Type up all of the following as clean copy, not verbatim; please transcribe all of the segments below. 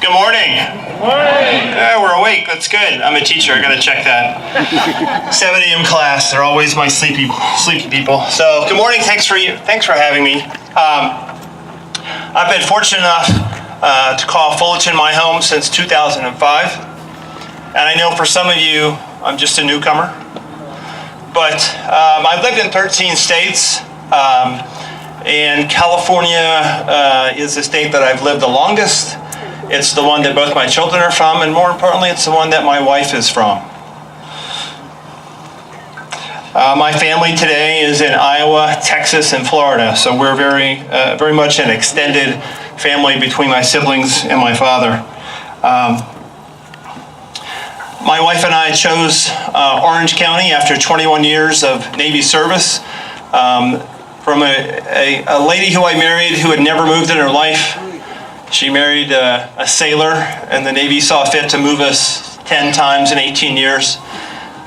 Good morning. Good morning. Yeah, we're awake. That's good. I'm a teacher. I gotta check that. 7 a.m. class. They're always my sleepy people. So good morning. Thanks for having me. I've been fortunate enough to call Fullerton my home since 2005, and I know for some of you I'm just a newcomer. But I've lived in 13 states. And California is the state that I've lived the longest. It's the one that both my children are from, and more importantly, it's the one that my wife is from. My family today is in Iowa, Texas, and Florida, so we're very much an extended family between my siblings and my father. My wife and I chose Orange County after 21 years of Navy service. From a lady who I married who had never moved in her life. She married a sailor, and the Navy saw fit to move us 10 times in 18 years.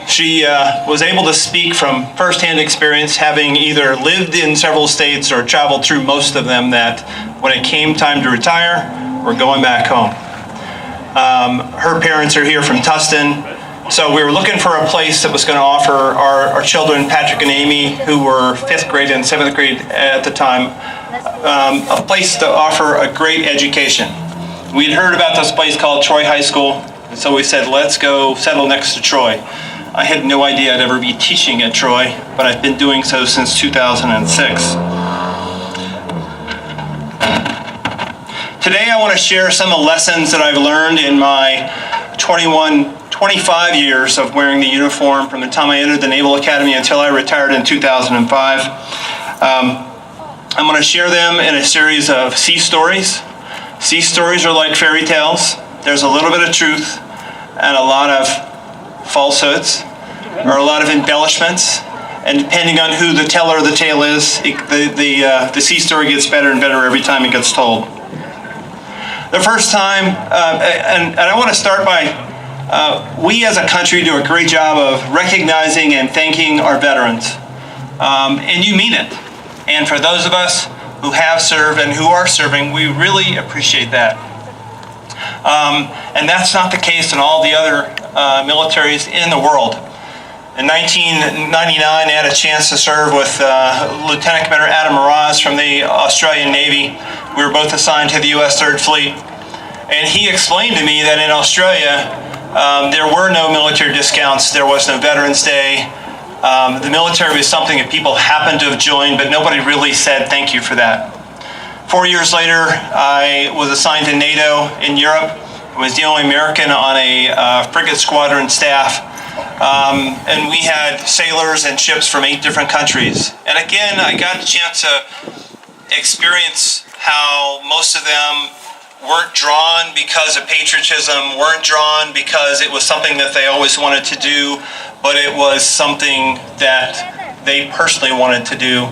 She was able to speak from firsthand experience, having either lived in several states or traveled through most of them, that when it came time to retire, we're going back home. Her parents are here from Tustin. So we were looking for a place that was going to offer our children, Patrick and Amy, who were 5th grade and 7th grade at the time, a place to offer a great education. We'd heard about this place called Troy High School, and so we said, let's go settle next to Troy. I had no idea I'd ever be teaching at Troy, but I've been doing so since 2006. Today I want to share some of the lessons that I've learned in my 25 years of wearing the uniform from the time I entered the Naval Academy until I retired in 2005. I'm going to share them in a series of sea stories. Sea stories are like fairy tales. There's a little bit of truth and a lot of falsehoods, or a lot of embellishments. And depending on who the teller of the tale is, the sea story gets better and better every time it gets told. The first time, and I want to start by we as a country do a great job of recognizing and thanking our veterans. And you mean it. And for those of us who have served and who are serving, we really appreciate that. And that's not the case in all the other militaries in the world. In 1999, I had a chance to serve with Lieutenant Commander Adam Miraz from the Australian Navy. We were both assigned to the U.S. 3rd Fleet. And he explained to me that in Australia, there were no military discounts. There was no Veterans Day. The military was something that people happened to have joined, but nobody really said thank you for that. 4 years later, I was assigned to NATO in Europe. I was the only American on a frigate squadron staff. And we had sailors and ships from 8 different countries. And again, I got a chance to experience how most of them weren't drawn because of patriotism, weren't drawn because it was something that they always wanted to do, but it was something that they personally wanted to do.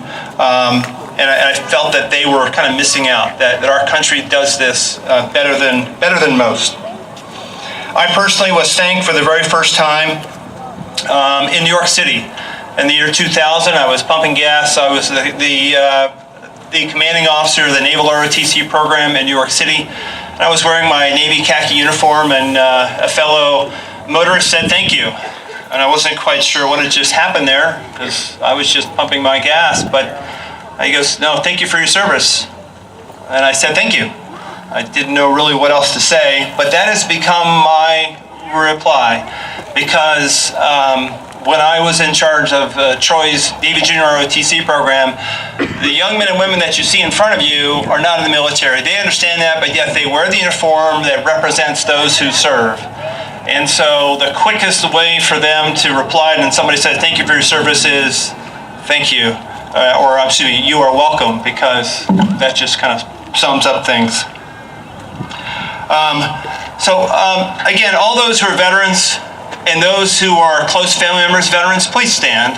And I felt that they were kind of missing out, that our country does this better than most. I personally was thanked for the very first time in New York City. In the year 2000, I was pumping gas. I was the commanding officer of the Naval ROTC program in New York City. And I was wearing my Navy khaki uniform, and a fellow motorist said thank you. And I wasn't quite sure what had just happened there, because I was just pumping my gas. But he goes, no, thank you for your service. And I said thank you. I didn't know really what else to say, but that has become my reply, because when I was in charge of Troy's Navy Junior ROTC program, the young men and women that you see in front of you are not in the military. They understand that, but yet they wear the uniform that represents those who serve. And so the quickest way for them to reply when somebody says, thank you for your service, is thank you. Or excuse me, you are welcome, because that just kind of sums up things. Again, all those who are veterans and those who are close family members, veterans, please stand.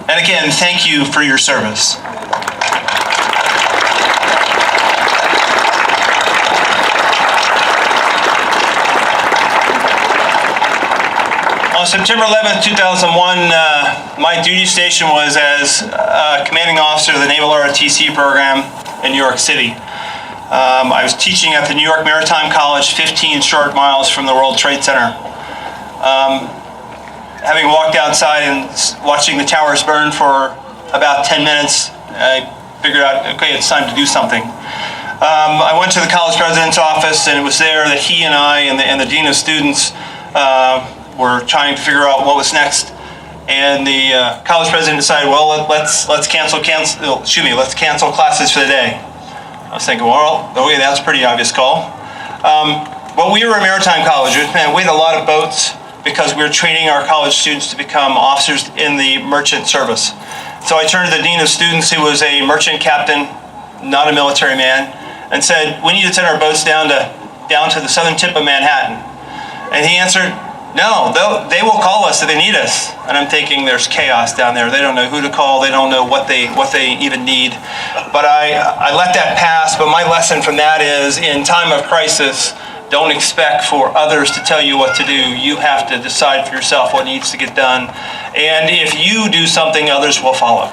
And again, thank you for your service. On September 11th, 2001, my duty station was as commanding officer of the Naval ROTC program in New York City. I was teaching at the New York Maritime College, 15 short miles from the World Trade Center. Having walked outside and watching the towers burn for about 10 minutes, I figured out, okay, it's time to do something. I went to the college president's office, and it was there that he and I and the dean of students were trying to figure out what was next. And the college president decided, well, let's cancel classes for the day. I was thinking, well, okay, that's a pretty obvious call. But we were a maritime college. We had a lot of boats because we were training our college students to become officers in the merchant service. So I turned to the dean of students, who was a merchant captain, not a military man, and said, we need to send our boats down to the southern tip of Manhattan. And he answered, no, they will call us if they need us. And I'm thinking, there's chaos down there. They don't know who to call. They don't know what they even need. But I let that pass. But my lesson from that is, in time of crisis, don't expect for others to tell you what to do. You have to decide for yourself what needs to get done. And if you do something, others will follow.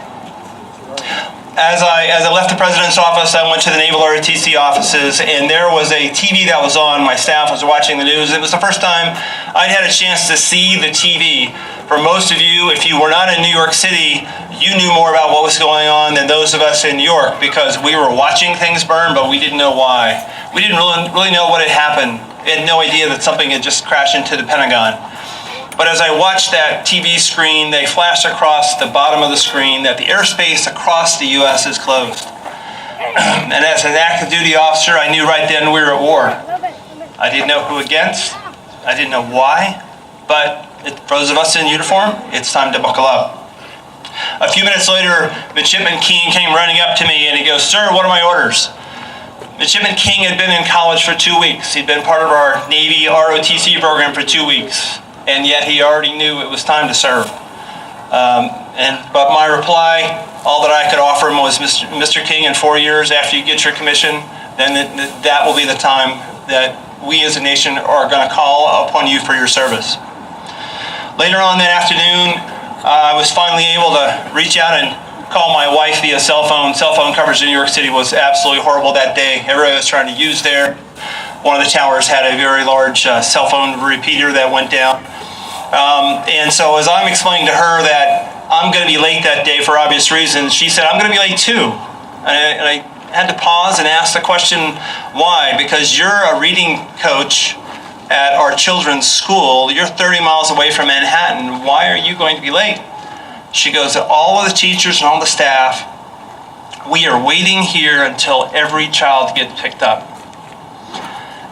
As I left the president's office, I went to the Naval ROTC offices, and there was a TV that was on. My staff was watching the news. It was the first time I'd had a chance to see the TV. For most of you, if you were not in New York City, you knew more about what was going on than those of us in New York, because we were watching things burn, but we didn't know why. We didn't really know what had happened. We had no idea that something had just crashed into the Pentagon. But as I watched that TV screen, they flashed across the bottom of the screen that the airspace across the U.S. is closed. And as an active duty officer, I knew right then we were at war. I didn't know who against. I didn't know why. But for those of us in uniform, it's time to buckle up. A few minutes later, Midshipman King came running up to me and he goes, sir, what are my orders? Midshipman King had been in college for 2 weeks. He'd been part of our Navy ROTC program for 2 weeks. And yet he already knew it was time to serve. But my reply, all that I could offer him was, Mr. King, in 4 years after you get your commission, then that will be the time that we as a nation are going to call upon you for your service. Later on that afternoon, I was finally able to reach out and call my wife via cell phone. Cell phone coverage in New York City was absolutely horrible that day. Everybody was trying to use there. One of the towers had a very large cell phone repeater that went down. And so as I'm explaining to her that I'm going to be late that day for obvious reasons, she said, I'm going to be late too. And I had to pause and ask the question, why? Because you're a reading coach at our children's school. You're 30 miles away from Manhattan. Why are you going to be late? She goes, all of the teachers and all the staff, we are waiting here until every child gets picked up.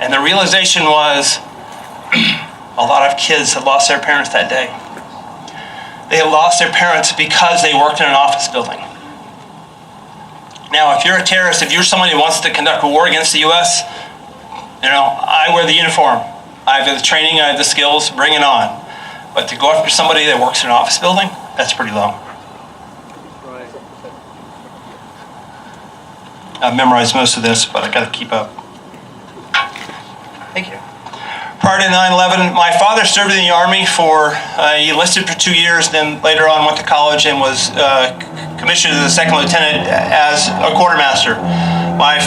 And the realization was, a lot of kids had lost their parents that day. They had lost their parents because they worked in an office building. Now, if you're a terrorist, if you're somebody who wants to conduct a war against the U.S., I wear the uniform. I have the training, I have the skills, bring it on. But to go after somebody that works in an office building, that's pretty low. Right. I've memorized most of this, but I got to keep up. Thank you. Prior to 9/11, my father served in the Army he enlisted for 2 years, then later on went to college and was commissioned as a second lieutenant as a quartermaster. My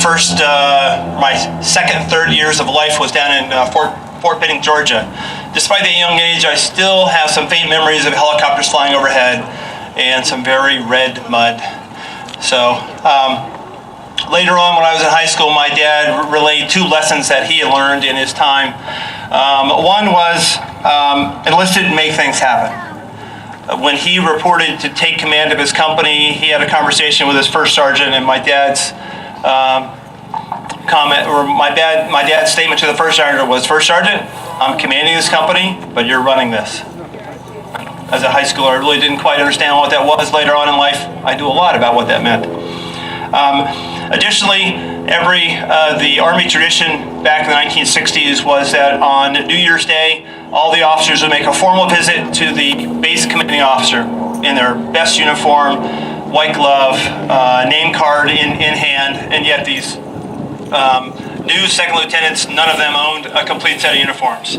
second and third years of life was down in Fort Benning, Georgia. Despite that young age, I still have some faint memories of helicopters flying overhead and some very red mud. So, later on, when I was in high school, my dad relayed 2 lessons that he had learned in his time. One was enlisted and make things happen. When he reported to take command of his company, he had a conversation with his first sergeant, and my dad's my dad's statement to the first sergeant was, First Sergeant, I'm commanding this company, but you're running this. As a high schooler, I really didn't quite understand what that was. Later on in life, I knew a lot about what that meant. Additionally, the Army tradition back in the 1960s was that on New Year's Day, all the officers would make a formal visit to the base commanding officer in their best uniform, white glove, name card in hand, and yet these new second lieutenants, none of them owned a complete set of uniforms.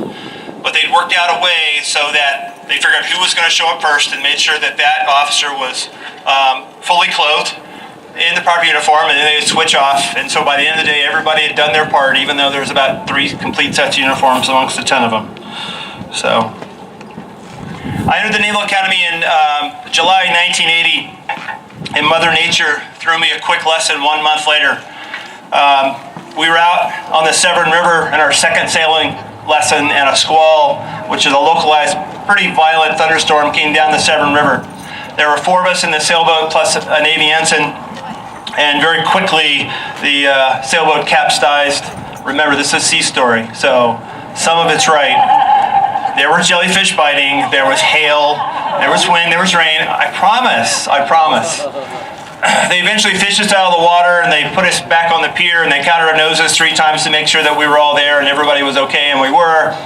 But they'd worked out a way so that they figured out who was going to show up first and made sure that that officer was fully clothed, in the proper uniform, and then they would switch off. And so by the end of the day, everybody had done their part, even though there was about 3 complete sets of uniforms amongst the 10 of them. So I entered the Naval Academy in July 1980, and Mother Nature threw me a quick lesson 1 month later. We were out on the Severn River in our second sailing lesson, and a squall, which is a localized, pretty violent thunderstorm, came down the Severn River. There were 4 of us in the sailboat plus a Navy ensign, and very quickly the sailboat capsized. Remember, this is a sea story, so some of it's right. There were jellyfish biting, there was hail, there was wind, there was rain. I promise. They eventually fished us out of the water, and they put us back on the pier, and they counted our noses 3 times to make sure that we were all there and everybody was okay, and we were.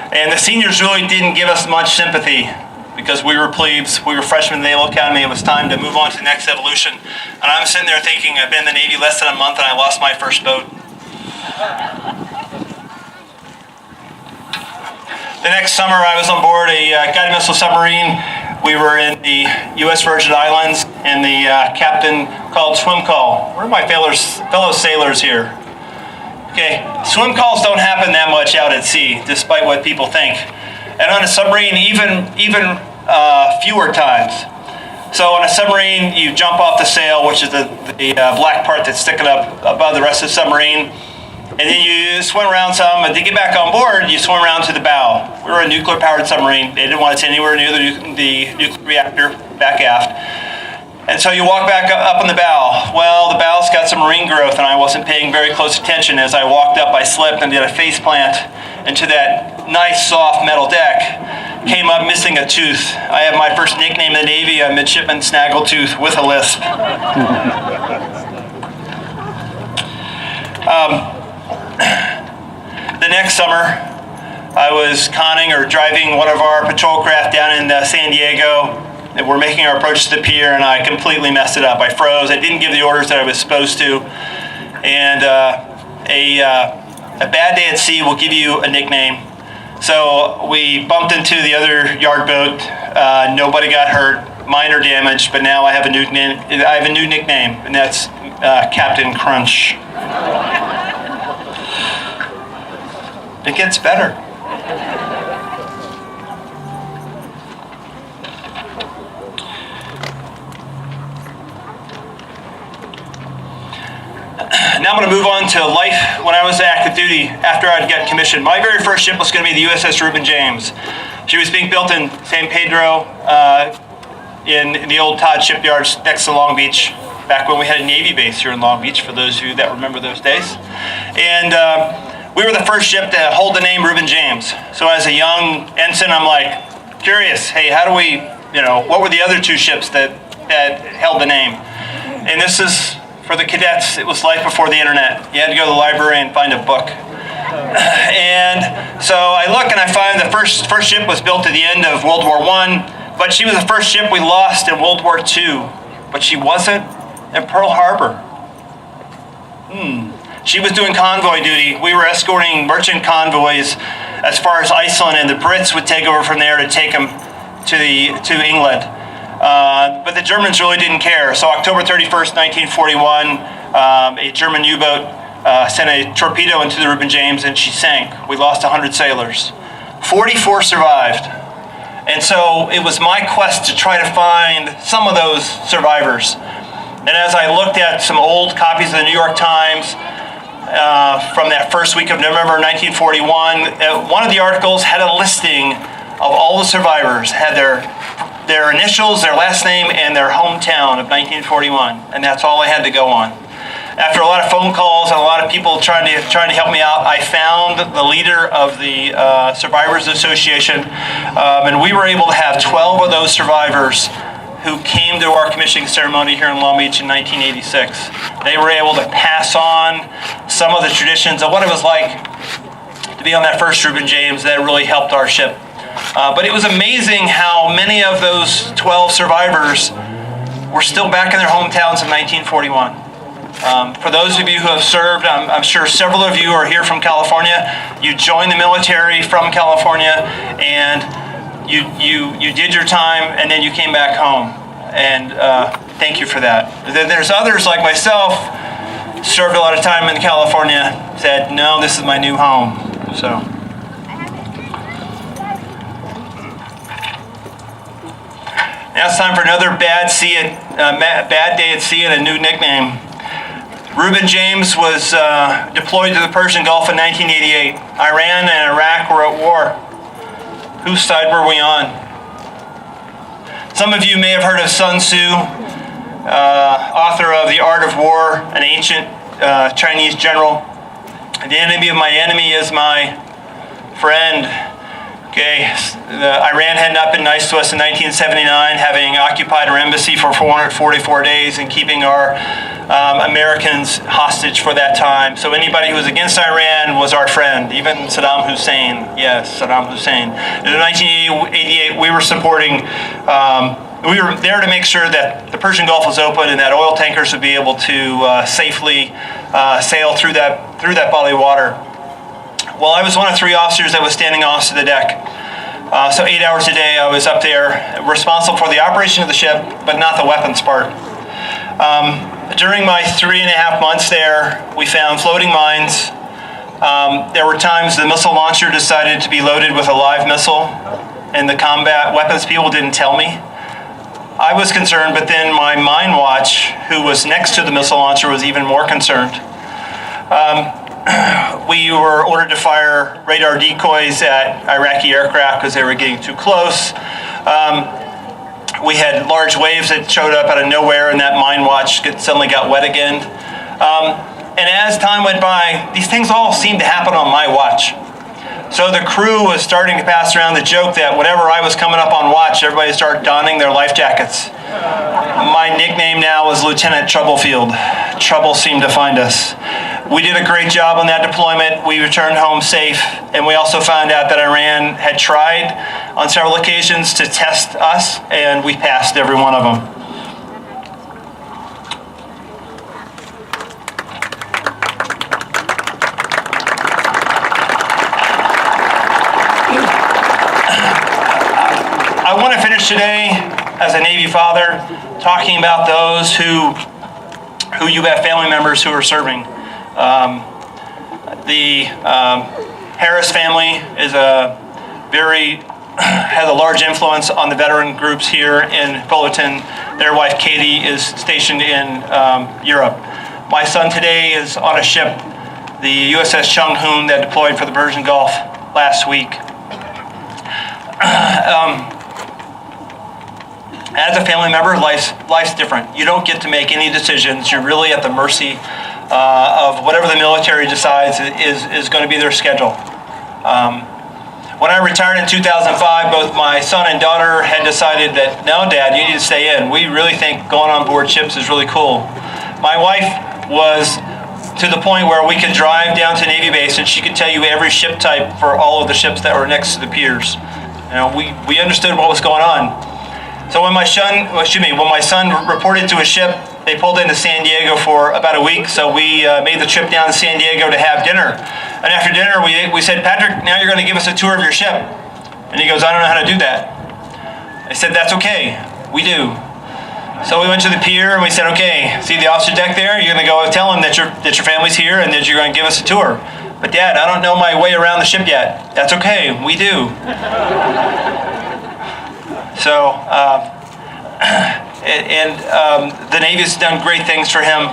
And the seniors really didn't give us much sympathy because we were plebes, we were freshmen in the Naval Academy. It was time to move on to the next evolution. And I'm sitting there thinking, I've been in the Navy less than a month and I lost my first boat. The next summer I was on board a guided missile submarine. We were in the U.S. Virgin Islands, and the captain called swim call. Where are my fellow sailors here? Okay, swim calls don't happen that much out at sea, despite what people think. And on a submarine, even fewer times. So on a submarine, you jump off the sail, which is the black part that's sticking up above the rest of the submarine, and then you swim around some, and to get back on board, you swim around to the bow. We were a nuclear-powered submarine. They didn't want us anywhere near the nuclear reactor back aft. And so you walk back up on the bow. Well, the bow's got some marine growth, and I wasn't paying very close attention. As I walked up, I slipped and did a face plant into that nice, soft metal deck. Came up missing a tooth. I have my first nickname in the Navy, a midshipman snaggletooth with a lisp. The next summer, I was conning or driving one of our patrol craft down in San Diego. And we're making our approach to the pier, and I completely messed it up. I froze. I didn't give the orders that I was supposed to. And a bad day at sea will give you a nickname. So we bumped into the other yard boat. Nobody got hurt, minor damage, but now I have a new nickname, and that's Captain Crunch. It gets better. Now I'm going to move on to life when I was active duty after I'd got commissioned. My very first ship was going to be the USS Reuben James. She was being built in San Pedro in the old Todd shipyards next to Long Beach, back when we had a Navy base here in Long Beach, for those of you that remember those days. And we were the first ship to hold the name Reuben James. So as a young ensign, I'm like curious, hey, how do we, what were the other 2 ships that held the name? And this is, for the cadets, it was life before the internet. You had to go to the library and find a book. And so I look and I find the first ship was built at the end of World War I, but she was the first ship we lost in World War II. But she wasn't in Pearl Harbor. She was doing convoy duty. We were escorting merchant convoys as far as Iceland, and the Brits would take over from there to take them to England. But the Germans really didn't care. So October 31st, 1941, a German U-boat sent a torpedo into the Reuben James, and she sank. We lost 100 sailors. 44 survived. And so it was my quest to try to find some of those survivors. And as I looked at some old copies of the New York Times from that first week of November 1941, one of the articles had a listing of all the survivors, had their initials, their last name, and their hometown of 1941, and that's all I had to go on. After a lot of phone calls and a lot of people trying to help me out, I found the leader of the Survivors Association, and we were able to have 12 of those survivors who came to our commissioning ceremony here in Long Beach in 1986. They were able to pass on some of the traditions of what it was like to be on that first Reuben James. That really helped our ship. But it was amazing how many of those 12 survivors were still back in their hometowns in 1941. For those of you who have served, I'm sure several of you are here from California. You joined the military from California, and you did your time, and then you came back home. And thank you for that. Then there's others like myself, served a lot of time in California, said, no, this is my new home. So. Now it's time for another bad day at sea and a new nickname. Reuben James was deployed to the Persian Gulf in 1988. Iran and Iraq were at war. Whose side were we on? Some of you may have heard of Sun Tzu, author of The Art of War, an ancient Chinese general. The enemy of my enemy is my friend. Okay, Iran had not been nice to us in 1979, having occupied our embassy for 444 days and keeping our Americans hostage for that time. So anybody who was against Iran was our friend, even Saddam Hussein. Yes, Saddam Hussein. In 1988, we were supporting, we were there to make sure that the Persian Gulf was open and that oil tankers would be able to safely sail through that body of water. Well, I was one of 3 officers that was standing off to the deck. So 8 hours a day I was up there responsible for the operation of the ship, but not the weapons part. During my 3.5 months there, we found floating mines. There were times the missile launcher decided to be loaded with a live missile, and the combat weapons people didn't tell me. I was concerned, but then my mine watch, who was next to the missile launcher, was even more concerned. We were ordered to fire radar decoys at Iraqi aircraft because they were getting too close. We had large waves that showed up out of nowhere, and that mine watch suddenly got wet again. And as time went by, these things all seemed to happen on my watch. So the crew was starting to pass around the joke that whenever I was coming up on watch, everybody started donning their life jackets. My nickname now was Lieutenant Stubblefield. Trouble seemed to find us. We did a great job on that deployment. We returned home safe, and we also found out that Iran had tried on several occasions to test us, and we passed every one of them. I want to finish today as a Navy father talking about those who you have family members who are serving. The Harris family is has a large influence on the veteran groups here in Fullerton. Their wife Katie is stationed in Europe. My son today is on a ship, the USS Chung Hoon, that deployed for the Persian Gulf last week. As a family member, life's different. You don't get to make any decisions. You're really at the mercy of whatever the military decides is going to be their schedule. When I retired in 2005, both my son and daughter had decided that, no, Dad, you need to stay in. We really think going on board ships is really cool. My wife was to the point where we could drive down to Navy base and she could tell you every ship type for all of the ships that were next to the piers. We understood what was going on. So when my son reported to a ship, they pulled into San Diego for about a week, so we made the trip down to San Diego to have dinner. And after dinner, we said, Patrick, now you're going to give us a tour of your ship. And he goes, I don't know how to do that. I said, that's okay, we do. So we went to the pier and we said, okay, see the officer deck there? You're going to go tell him that your family's here and that you're going to give us a tour. But Dad, I don't know my way around the ship yet. That's okay, we do. So, the Navy's done great things for him.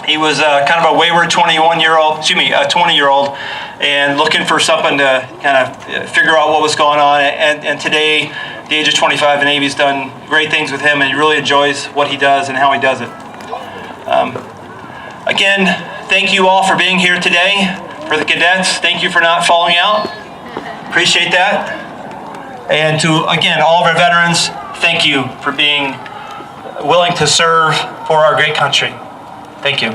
He was kind of a wayward 20-year-old, and looking for something to kind of figure out what was going on. And today, at the age of 25, the Navy's done great things with him, and he really enjoys what he does and how he does it. Again, thank you all for being here today. For the cadets, thank you for not falling out. Appreciate that. And to, again, all of our veterans, thank you for being willing to serve for our great country. Thank you.